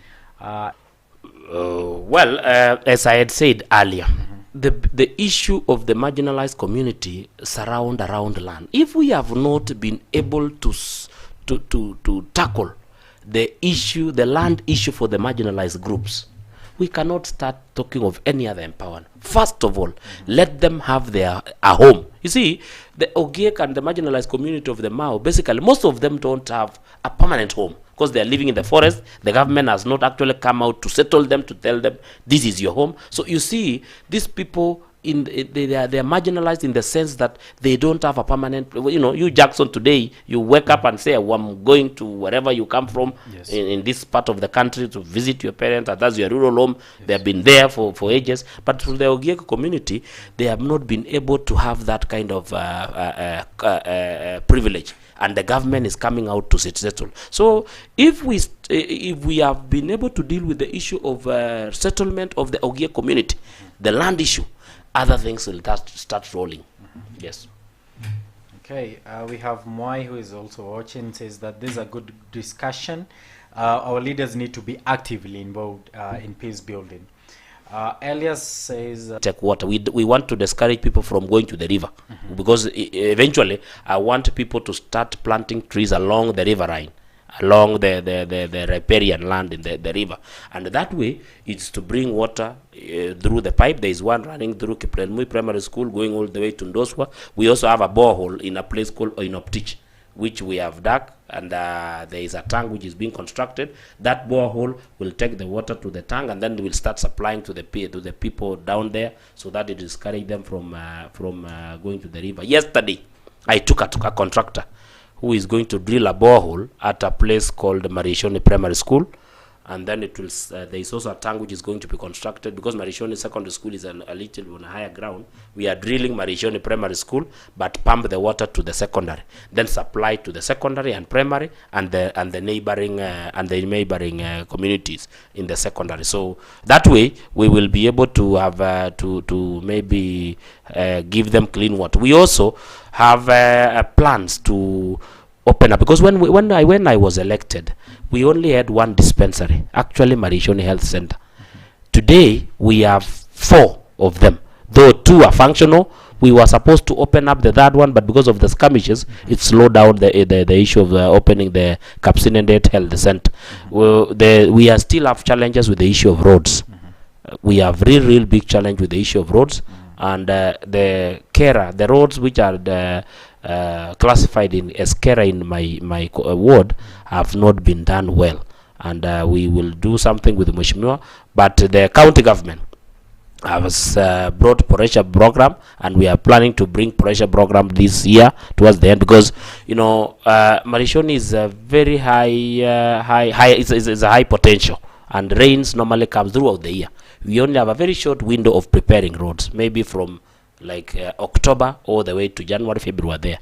Well, as I had said earlier, the issue of the marginalized community around land. If we have not been able to tackle the land issue for the marginalized groups, we cannot start talking of any other empowerment. First of all, let them have a home. You see, the Ogiek and the marginalized community of the Mau, basically, most of them don't have a permanent home because they are living in the forest. The government has not actually come out to settle them, to tell them, this is your home. So you see, these people, they are marginalized in the sense that they don't have a permanent, you Jackson today, you wake up and say, oh, I'm going to wherever you come from, yes, in this part of the country to visit your parents, and that's your rural home. Yes. They have been there for ages. But for the Ogiek community, they have not been able to have that kind of privilege. And the government is coming out to settle. So if we have been able to deal with the issue of settlement of the Ogiek community, the land issue, other things will start rolling. Yes. Okay, we have Mwai, who is also watching, says that this is a good discussion. Our leaders need to be actively involved in peace building. Elias says take water. We want to discourage people from going to the river, because eventually I want people to start planting trees along the riverine, along the riparian land in the river, and that way it's to bring water through the pipe. There is one running through Kiplenmui Primary School going all the way to Ndoswa. We also have a borehole in a place called Oinoptich, which we have dug, and there is a tank which is being constructed. That borehole will take the water to the tank, and then we will start supplying to the people down there, so that it discourage them from going to the river. Yesterday, I took a contractor who is going to drill a borehole at a place called Mariashoni Primary School, and then it will. There is also a tank which is going to be constructed because Mariashoni Secondary School is a little on a higher ground. We are drilling Mariashoni Primary School, but pump the water to the secondary, then supply to the secondary and primary and the neighboring communities in the secondary. So that way we will be able to have to maybe give them clean water. We also have plans to open up, because when I was elected, we only had one dispensary, actually Mariashoni Health Center. Today we have 4 of them, though 2 are functional. We were supposed to open up the third one, but because of the skirmishes, it slowed down the issue of opening the Kapsinendet Health Center. We are still have challenges with the issue of roads. We have real big challenge with the issue of roads, and the roads which are classified as Kera in my ward have not been done well, and we will do something with the Mheshimiwa, but the county government has brought pressure program, and we are planning to bring pressure program this year towards the end, because Mariashoni is a very high it's a high potential, and rains normally comes throughout the year. We only have a very short window of preparing roads, maybe from like October all the way to January, February there.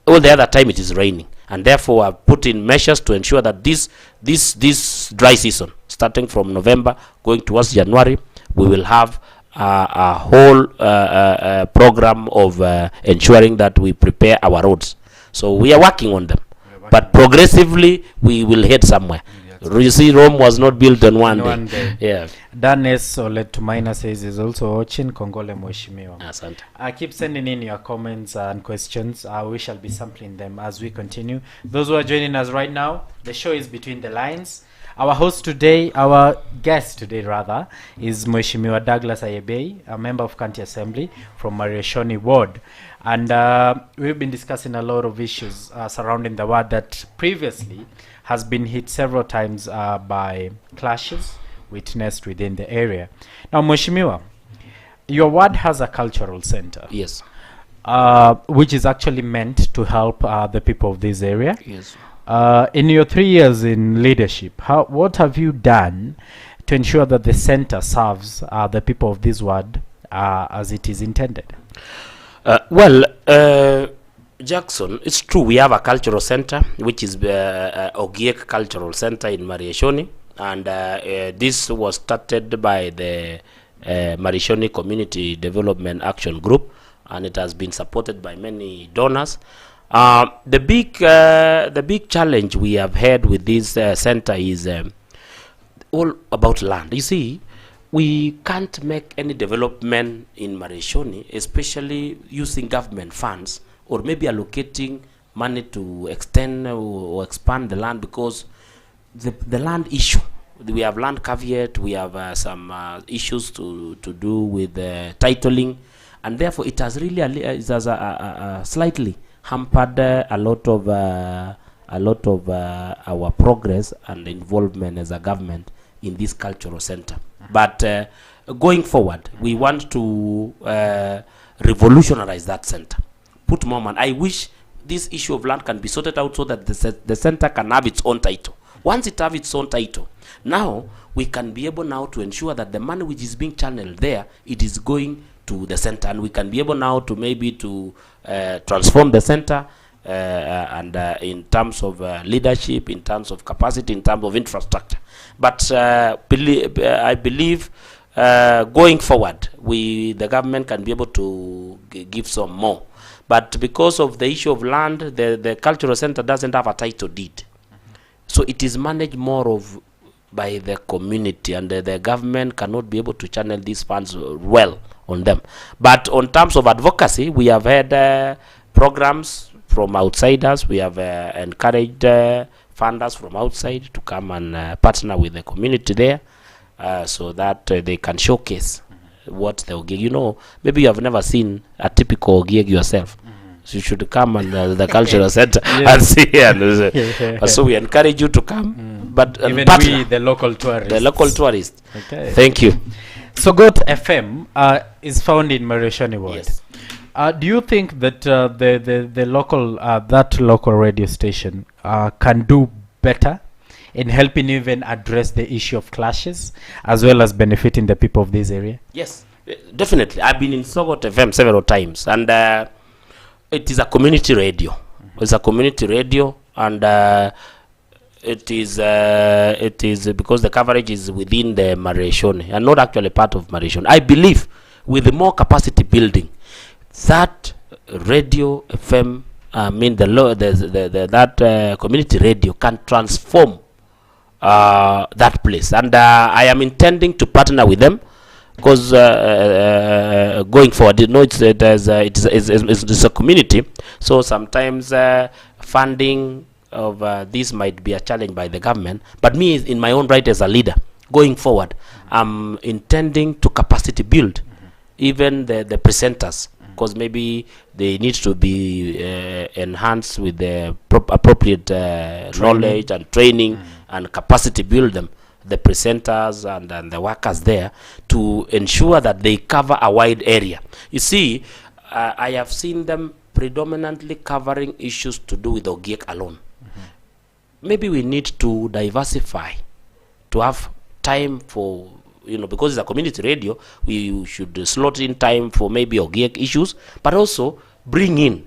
All the other time it is raining, and therefore I've put in measures to ensure that this dry season, starting from November going towards January, we will have a whole program of ensuring that we prepare our roads. So we are working on them, but progressively we will head somewhere. You see, Rome was not built on one day. Yeah. Danes Oletumaina says is also watching. Kongole Mheshimiwa. Asante. Keep sending in your comments and questions. We shall be sampling them as we continue. Those who are joining us right now, the show is Between the Lines. Our host today, our guest today rather, is Mheshimiwa Douglas Ayabei, a member of County Assembly from Mariashoni Ward. And we've been discussing a lot of issues surrounding the ward that previously has been hit several times by clashes witnessed within the area. Now, Mheshimiwa, your ward has a cultural center. Yes. Which is actually meant to help the people of this area. Yes. In your 3 years in leadership, what have you done to ensure that the center serves the people of this ward as it is intended? Jackson, it's true we have a cultural center, which is Ogiek Cultural Center in Mariashoni, and this was started by the Mariashoni Community Development Action Group, and it has been supported by many donors. The big challenge we have had with this center is all about land. You see, we can't make any development in Mariashoni, especially using government funds, or maybe allocating money to extend or expand the land, because the land issue. We have land caveat, we have some issues to do with titling, and therefore it has really slightly hampered a lot of our progress and involvement as a government in this cultural center. But going forward, we want to revolutionize that center, put more money. I wish this issue of land can be sorted out so that the center can have its own title. Once it have its own title, now we can be able now to ensure that the money which is being channeled there, it is going to the center, and we can be able now to maybe to transform the center and in terms of leadership, in terms of capacity, in terms of infrastructure. But I believe going forward, the government can be able to give some more. But because of the issue of land, the cultural center doesn't have a title deed. So it is managed more of by the community, and the government cannot be able to channel these funds well on them. But on terms of advocacy, we have had programs from outsiders. We have encouraged funders from outside to come and partner with the community there, so that they can showcase what the Ogiek. You know, maybe you have never seen a typical Ogiek yourself. So you should come and the cultural center and see. And so we encourage you to come. But even partner, we, the local tourists. the local tourists. Okay. Thank you. So GOAT FM is found in Mariashoni Ward. Yes. Do you think that the local that local radio station can do better in helping even address the issue of clashes, as well as benefiting the people of this area? Yes, definitely. I've been in GOAT FM several times, and it is a community radio. It's a community radio, and it is because the coverage is within the Mariashoni and not actually part of Mariashoni. I believe with the more capacity building, that radio FM, that community radio can transform that place, and I am intending to partner with them, because going forward, you know, it's a community, so sometimes funding of this might be a challenge by the government. But me, in my own right as a leader, going forward, I'm intending to capacity build even the presenters, because maybe they need to be enhanced with the appropriate knowledge and training, and capacity build them. the presenters and the workers there to ensure that they cover a wide area. You see, I have seen them predominantly covering issues to do with Ogiek alone. Maybe we need to diversify, to have time for, because it's a community radio, we should slot in time for maybe Ogiek issues, but also bring in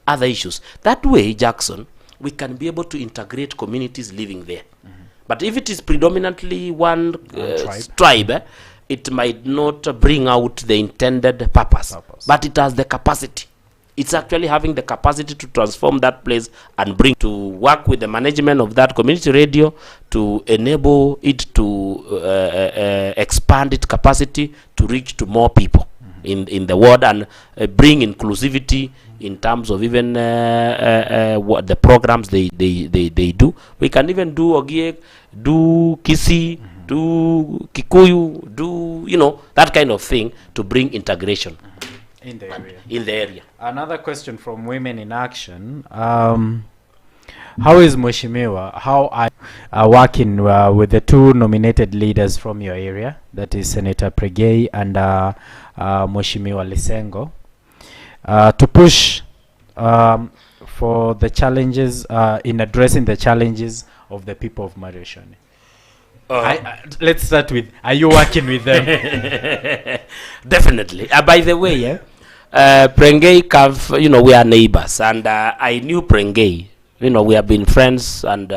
other issues. That way, Jackson, we can be able to integrate communities living there. But if it is predominantly one tribe, it might not bring out the intended purpose. But it has the capacity. It's actually having the capacity to transform that place and bring to work with the management of that community radio to enable it to expand its capacity to reach to more people in the world and bring inclusivity in terms of even what the programs they do. We can even do Ogiek, do Kisi, do Kikuyu, do that kind of thing to bring integration in the area. In the area. Another question from Women in Action. How is Mheshimiwa, how are working with the two nominated leaders from your area, that is Senator Pregei and Mheshimiwa Lisengo, to push for the challenges, in addressing the challenges of the people of Mariashoni? Let's start with, are you working with them? Definitely. By the way, Prengei, we are neighbors, and I knew Prengei. We have been friends and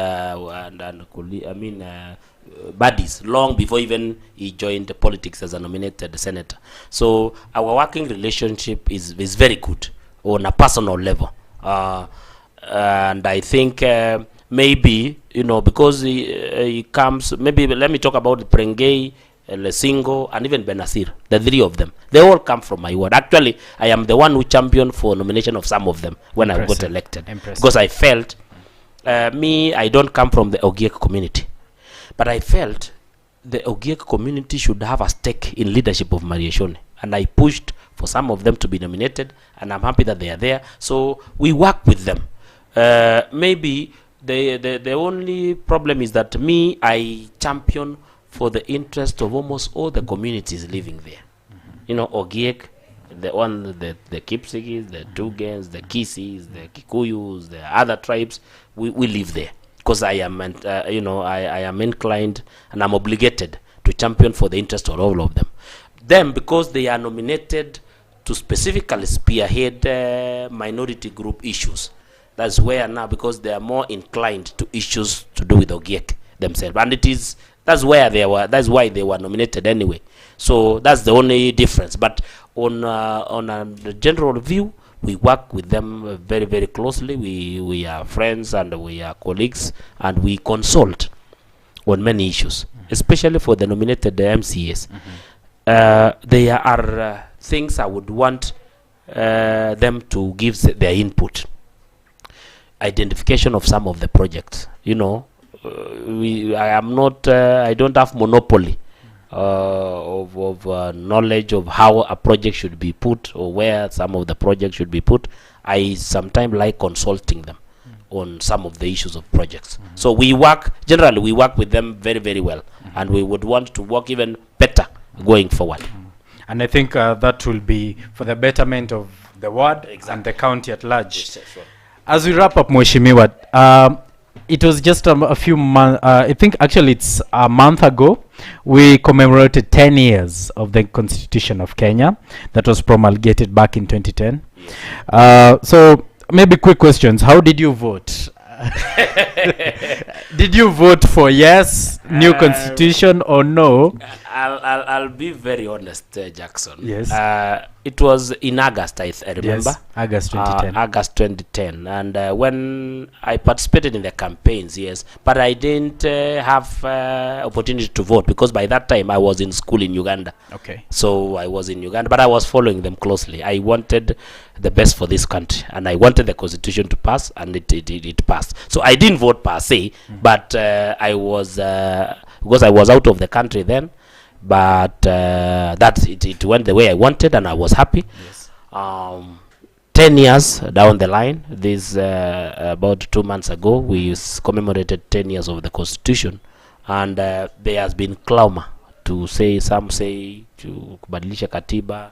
buddies long before even he joined the politics as a nominated senator. So our working relationship is very good on a personal level, and I think maybe because he comes. Maybe let me talk about Prengei, Lesingo, and even Benazir. The three of them, they all come from my ward. Actually, I am the one who championed for nomination of some of them when I got elected, because I felt I don't come from the Ogiek community, but I felt the Ogiek community should have a stake in leadership of Mariashoni, and I pushed for some of them to be nominated, and I'm happy that they are there. So we work with them. Maybe the only problem is that I champion for the interest of almost all the communities living there. Ogiek, the Kipsigis, the Tugans, the Kisis, the Kikuyus, the other tribes, we live there. Because I am, I am inclined and I'm obligated to champion for the interest of all of them. Them, because they are nominated to specifically spearhead minority group issues. That's where now, because they are more inclined to issues to do with Ogiek themselves, and that's why they were nominated anyway. So that's the only difference. But on a general view, we work with them very, very closely. We are friends and we are colleagues, and we consult on many issues, especially for the nominated MCAs. There are things I would want them to give their input. Identification of some of the projects. I don't have monopoly of knowledge of how a project should be put or where some of the projects should be put. I sometimes like consulting them on some of the issues of projects. So generally we work with them very, very well, and we would want to work even better going forward. And I think that will be for the betterment of the ward and the county at large. Yes, sure. As we wrap up, Mheshimiwa, it was just a few months, I think actually it's a month ago, we commemorated 10 years of the Constitution of Kenya that was promulgated back in 2010. Yes. So maybe quick questions. How did you vote? Did you vote for yes, new constitution, or no? I'll be very honest, Jackson. Yes. It was in August, I remember. Yes, August 2010. August 2010. And when I participated in the campaigns, yes, but I didn't have opportunity to vote because by that time I was in school in Uganda. Okay. So I was in Uganda, but I was following them closely. I wanted the best for this country, and I wanted the constitution to pass, and it passed. So I didn't vote per se, but I was because I was out of the country then. But it went the way I wanted, and I was happy. Yes. 10 years down the line, this about 2 months ago, we commemorated 10 years of the Constitution, and there has been clamor to say, some say to kubadilisha katiba,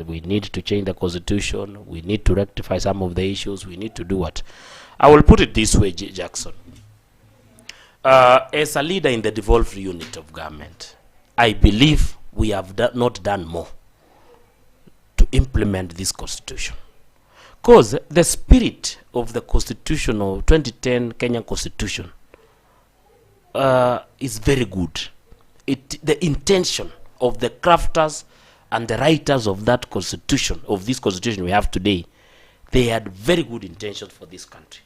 we need to change the constitution, we need to rectify some of the issues, we need to do what. I will put it this way, Jackson. As a leader in the devolved unit of government, I believe we have not done more to implement this constitution. Because the spirit of the constitution of 2010 Kenyan constitution is very good. The intention of the crafters and the writers of that constitution, of this constitution we have today, they had very good intentions for this country.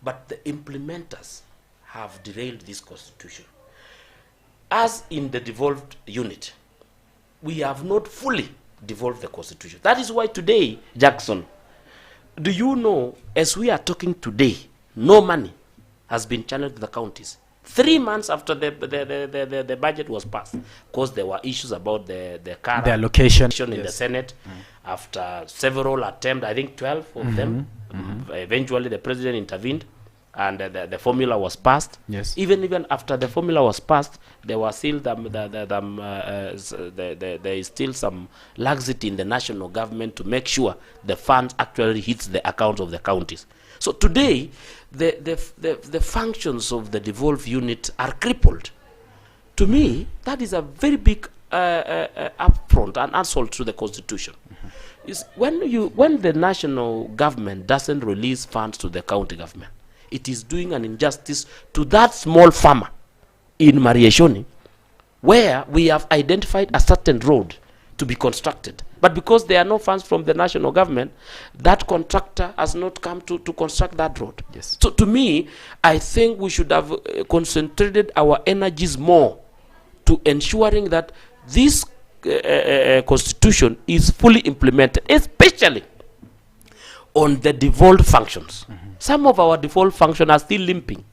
But the implementers have derailed this constitution. As in the devolved unit, we have not fully devolved the constitution. That is why today, Jackson, do you know, as we are talking today, no money has been channeled to the counties. 3 months after the budget was passed, because there were issues about the allocation in the Senate. After several attempts, I think 12 of them, eventually the president intervened, and the formula was passed. Yes. Even after the formula was passed, there was still there is still some laxity in the national government to make sure the funds actually hits the accounts of the counties. So today, the functions of the devolved unit are crippled. To me, that is a very big affront and insult to the constitution. Is when the national government doesn't release funds to the county government, it is doing an injustice to that small farmer in Mariashoni, where we have identified a certain road to be constructed. But because there are no funds from the national government, that contractor has not come to construct that road. Yes. So to me, I think we should have concentrated our energies more to ensuring that this constitution is fully implemented, especially on the devolved functions. Some of our devolved functions are still limping.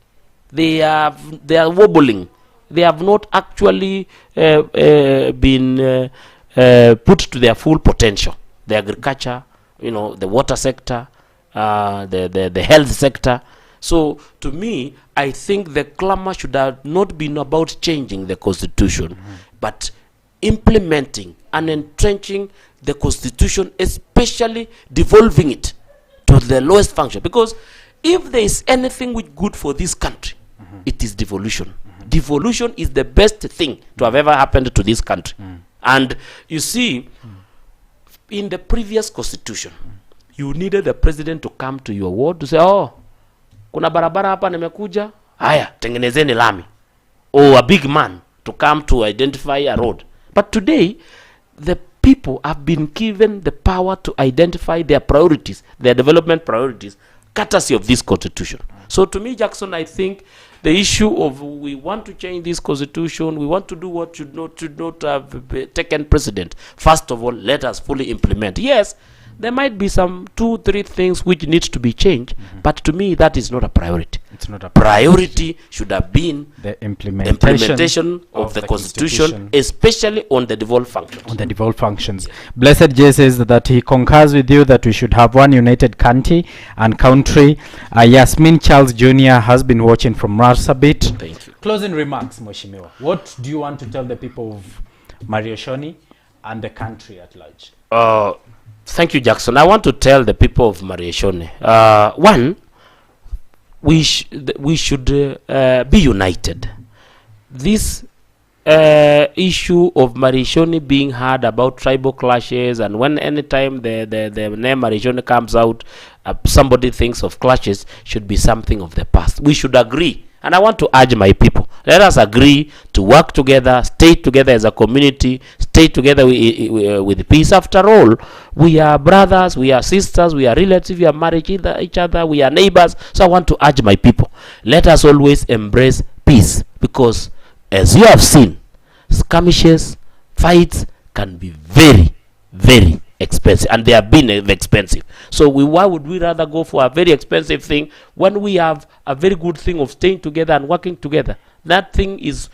They are wobbling. They have not actually been put to their full potential. The agriculture, the water sector, the health sector. So to me, I think the clamor should have not been about changing the constitution, but implementing and entrenching the constitution, especially devolving it to the lowest function. Because if there is anything which good for this country, it is devolution. Devolution is the best thing to have ever happened to this country. And you see, in the previous constitution, you needed the president to come to your ward to say, oh, kuna barabara hapa nimekuja, haya, tengenezeni lami. Or a big man to come to identify a road. But today, the people have been given the power to identify their priorities, their development priorities, courtesy of this constitution. So to me, Jackson, I think the issue of we want to change this constitution, we want to do what should not have taken precedent. First of all, let us fully implement. Yes, there might be some 2-3 things which needs to be changed, but to me that is not a priority. It's not a priority should have been the implementation of the constitution, especially on the devolved functions. On the devolved functions. Yeah. Blessed Jay says that he concurs with you that we should have one united country. Yasmin Charles Jr. has been watching from Marsabit. Thank you. Closing remarks, Mheshimiwa. What do you want to tell the people of Mariashoni and the country at large? Thank you, Jackson. I want to tell the people of Mariashoni, one, we should be united. This issue of Mariashoni being heard about tribal clashes, and when anytime the name Mariashoni comes out, somebody thinks of clashes, should be something of the past. We should agree. And I want to urge my people, let us agree to work together, stay together as a community, stay together with peace. After all, we are brothers, we are sisters, we are relatives, we are married each other, we are neighbors. So I want to urge my people, let us always embrace peace, because as you have seen, skirmishes, fights can be very, very expensive, and they have been expensive. So why would we rather go for a very expensive thing when we have a very good thing of staying together and working together? That thing is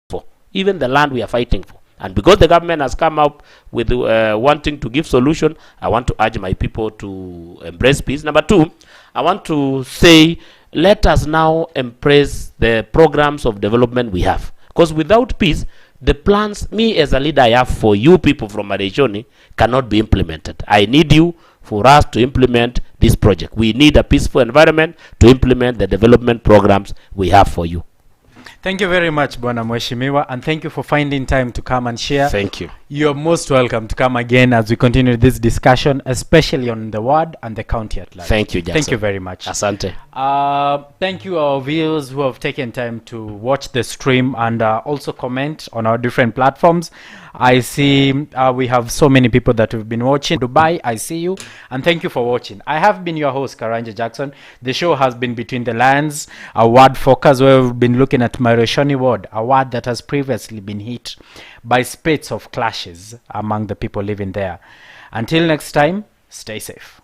for even the land we are fighting for. And because the government has come up with wanting to give solution, I want to urge my people to embrace peace. Number two, I want to say let us now embrace the programs of development we have. Because without peace, the plans me as a leader I have for you people from Mariashoni cannot be implemented. I need you for us to implement this project. We need a peaceful environment to implement the development programs we have for you. Thank you very much, Bwana Mheshimiwa, and thank you for finding time to come and share. Thank you. You're most welcome to come again as we continue this discussion, especially on the ward and the county at large. Thank you, Jackson. Thank you very much. Asante. Thank you, our viewers who have taken time to watch the stream and also comment on our different platforms. I see we have so many people that have been watching. Dubai, I see you, and thank you for watching. I have been your host, Karanja Jackson. The show has been Between the Lines, a ward focus where we've been looking at Mariashoni ward, a ward that has previously been hit by spate of clashes among the people living there. Until next time, stay safe.